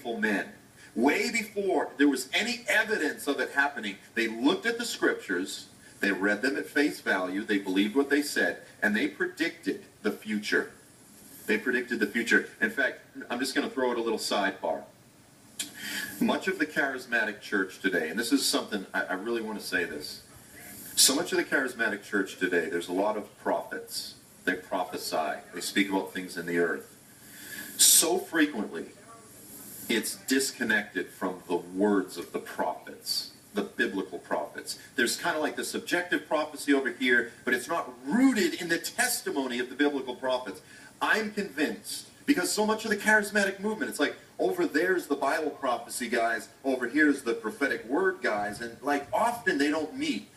men. Way before there was any evidence of it happening, they looked at the scriptures, they read them at face value, they believed what they said, and they predicted the future. They predicted the future. In fact, I'm just going to throw it a little sidebar. Much of the charismatic church today, and this is something, I really want to say this. So much of the charismatic church today, there's a lot of prophets. They prophesy. They speak about things in the earth. So frequently, it's disconnected from the words of the prophets, the biblical prophets. There's kind of like the subjective prophecy over here, but it's not rooted in the testimony of the biblical prophets. I'm convinced, because so much of the charismatic movement, it's like, over there's the Bible prophecy guys, over here's the prophetic word guys, and like often they don't meet.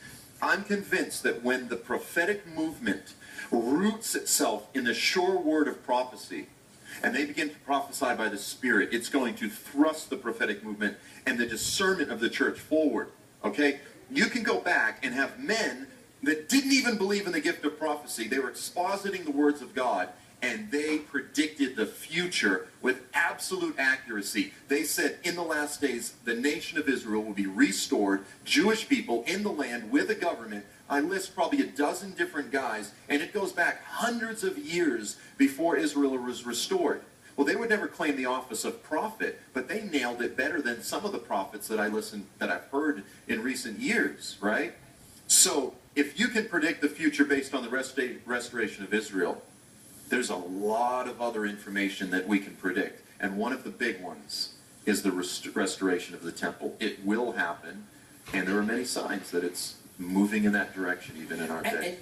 I'm convinced that when the prophetic movement roots itself in the sure word of prophecy, and they begin to prophesy by the Spirit, it's going to thrust the prophetic movement and the discernment of the church forward. Okay? You can go back and have men that didn't even believe in the gift of prophecy. They were expositing the words of God, and they predicted the future with absolute accuracy. They said, in the last days, the nation of Israel will be restored, Jewish people in the land with a government. I list probably a dozen different guys, and it goes back hundreds of years before Israel was restored. Well, they would never claim the office of prophet, but they nailed it better than some of the prophets that I've heard in recent years, right? So, if you can predict the future based on the restoration of Israel, there's a lot of other information that we can predict. And one of the big ones is the restoration of the temple. It will happen, and there are many signs that it's moving in that direction even in our day.